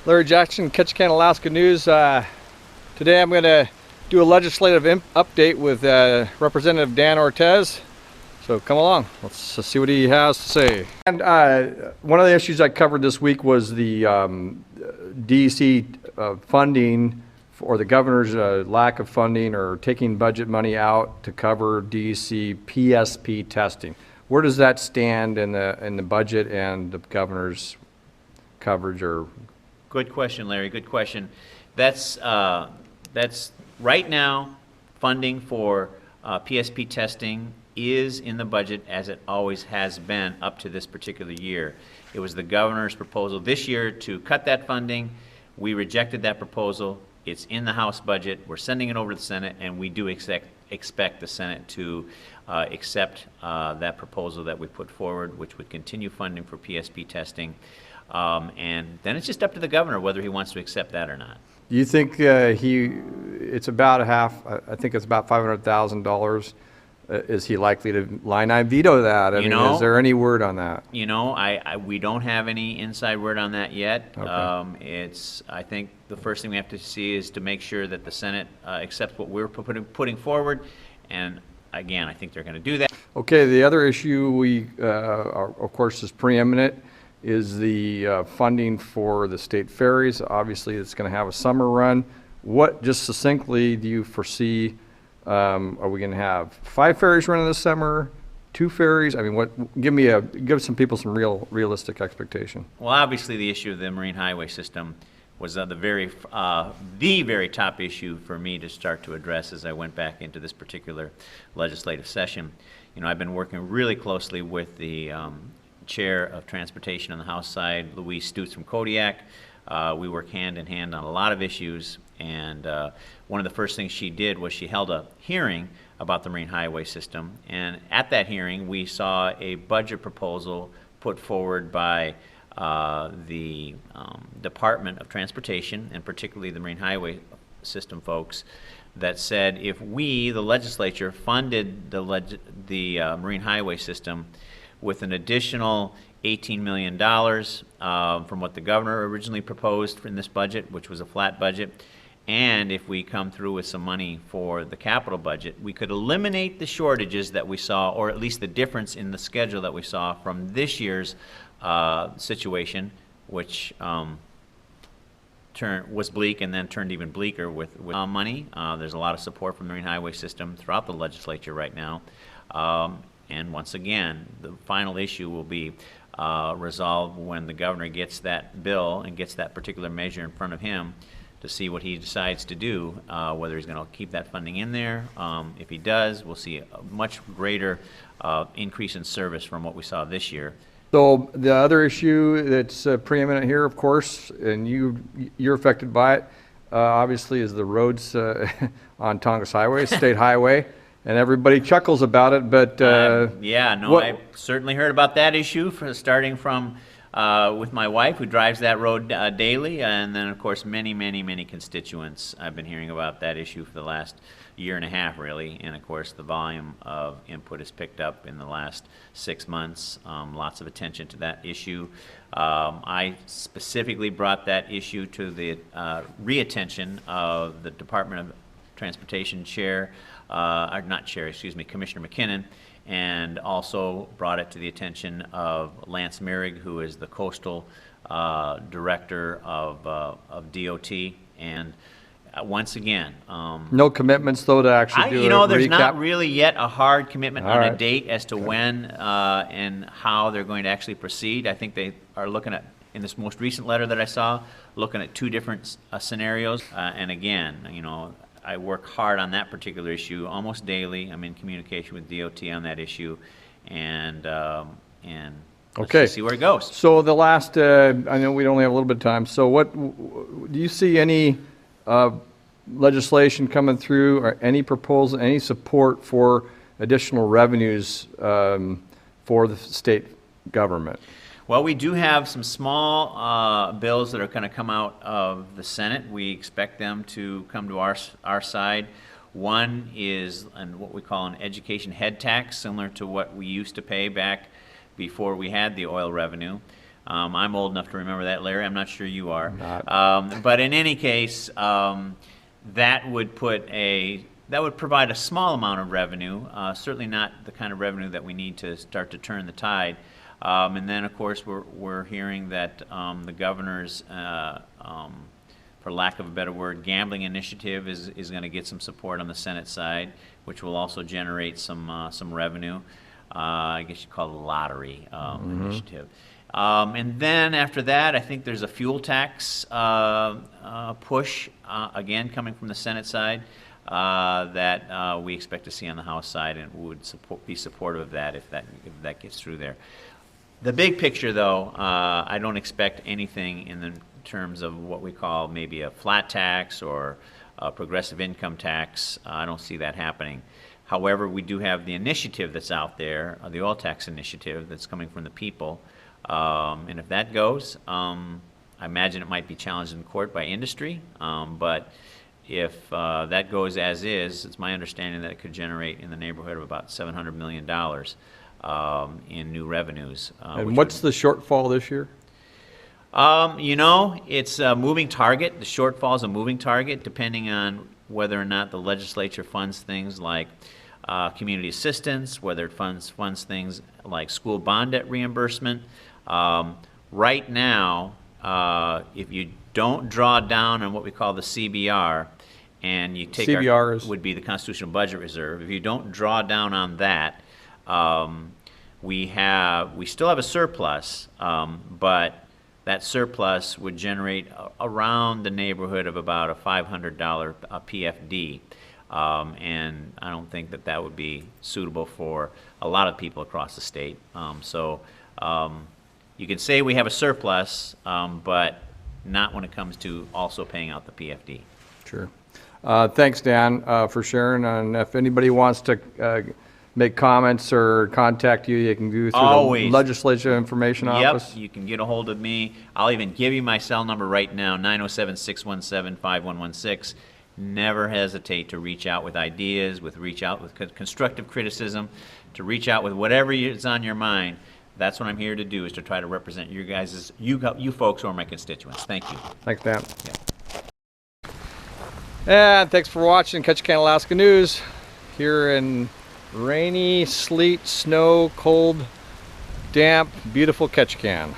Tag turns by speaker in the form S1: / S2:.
S1: Larry Jackson, KetchikanAlaskanews. Today I'm going to do a legislative update with Representative Dan Ortiz. So come along, let's see what he has to say. And one of the issues I covered this week was the DEC funding, or the governor's lack of funding or taking budget money out to cover DEC PSP testing. Where does that stand in the budget and the governor's coverage? Or
S2: good question, Larry. Good question. That's right now. Funding for PSP testing is in the budget, as it always has been up to this particular year. It was the governor's proposal this year to cut that funding. We rejected that proposal. It's in the House budget. We're sending it over to the Senate, and we do expect the Senate to accept that proposal that we put forward, which would continue funding for PSP testing. And then it's just up to the governor whether he wants to accept that or not.
S1: do you think it's about I think it's about $500,000. Is he likely to line item veto that? I mean, is there any word on that?
S2: You know, we don't have any inside word on that yet.
S1: Okay.
S2: I think the first thing we have to see is to make sure that the Senate accepts what we're putting forward, and again, I think they're going to do that.
S1: Okay, the other issue of course, is preeminent is the funding for the state ferries. Obviously, it's going to have a summer run. What, just succinctly, do you foresee? Are we going to have 5 ferries running this summer, 2 ferries? I mean, give some people some realistic expectation.
S2: Well, obviously, the issue of the marine highway system was the very top issue for me to start to address as I went back into this particular legislative session. You know, I've been working really closely with the Chair of Transportation on the House side, Louise Stutz from Kodiak. We work hand in hand on a lot of issues, and one of the first things she did was she held a hearing about the marine highway system, and at that hearing we saw a budget proposal put forward by the Department of Transportation, and particularly the marine highway system folks, that said if we, the legislature, funded the marine highway system with an additional $18 million from what the governor originally proposed in this budget, which was a flat budget, and if we come through with some money for the capital budget, we could eliminate the shortages that we saw, or at least the difference in the schedule that we saw from this year's situation, which was bleak and then turned even bleaker with money. There's a lot of support from the marine highway system throughout the legislature right now. And once again, the final issue will be resolved when the governor gets that bill and gets that particular measure in front of him to see what he decides to do, whether he's going to keep that funding in there. If he does, we'll see a much greater increase in service from what we saw this year.
S1: So the other issue that's preeminent here, of course, and you're affected by it, obviously, is the roads on Tongass Highway, State Highway. And everybody chuckles about it, but
S2: I certainly heard about that issue, starting from with my wife, who drives that road daily, and then of course many constituents. I've been hearing about that issue for the last year and a half, really, and of course the volume of input has picked up in the last 6 months. Lots of attention to that issue. I specifically brought that issue to the reattention of the Department of Transportation Chair. Commissioner McKinnon, and also brought it to the attention of Lance Merrig, who is the coastal director of DOT. And once again,
S1: no commitments though to actually do it.
S2: You know, there's not really yet a hard commitment on a date as to when and how they're going to actually proceed. I think they are looking at, in this most recent letter that I saw, looking at 2 different scenarios. And again, you know, I work hard on that particular issue almost daily. I'm in communication with DOT on that issue, and let's see where it goes.
S1: So the last, I know we only have a little bit of time. So what do you see any legislation coming through, or any proposal, any support for additional revenues for the state government?
S2: Well, we do have some small bills that are going to come out of the Senate. We expect them to come to our side. One is what we call an education head tax, similar to what we used to pay back before we had the oil revenue. I'm old enough to remember that, Larry. I'm not sure you are.
S1: Not.
S2: But in any case, that would provide a small amount of revenue, certainly not the kind of revenue that we need to start to turn the tide. And then, of course, we're hearing that the governor's, for lack of a better word, gambling initiative is going to get some support on the Senate side, which will also generate some revenue. I guess you'd call it a lottery initiative. And then after that, I think there's a fuel tax push, again, coming from the Senate side, that we expect to see on the House side, and would be supportive of that if that gets through there. The big picture, though, I don't expect anything in the terms of what we call maybe a flat tax or a progressive income tax. I don't see that happening. However, we do have the initiative that's out there, the oil tax initiative that's coming from the people. And if that goes, I imagine it might be challenged in court by industry. But if that goes as is, it's my understanding that it could generate in the neighborhood of about $700 million in new revenues.
S1: And what's the shortfall this year?
S2: It's a moving target. The shortfall is a moving target depending on whether or not the legislature funds things like community assistance, whether it funds things like school bond debt reimbursement. Right now, if you don't draw down on what we call the CBR, and you take
S1: CBR
S2: would be the Constitutional Budget Reserve. If you don't draw down on that, we still have a surplus, but that surplus would generate around the neighborhood of about a $500 PFD. And I don't think that would be suitable for a lot of people across the state. So you can say we have a surplus, but not when it comes to also paying out the PFD.
S1: Sure. Thanks, Dan, for sharing. And if anybody wants to make comments or contact you, you can do through
S2: Always.
S1: the Legislative Information Office.
S2: Yep, you can get a hold of me. I'll even give you my cell number right now, 907-617-5116. Never hesitate to reach out with ideas, reach out with constructive criticism, to reach out with whatever is on your mind. That's what I'm here to do, is to try to represent you guys, you folks who are my constituents. Thank you.
S1: Thanks, Dan.
S2: Yeah.
S1: And thanks for watching Ketchikanalaska News here in rainy, sleet, snow, cold, damp, beautiful Ketchikan.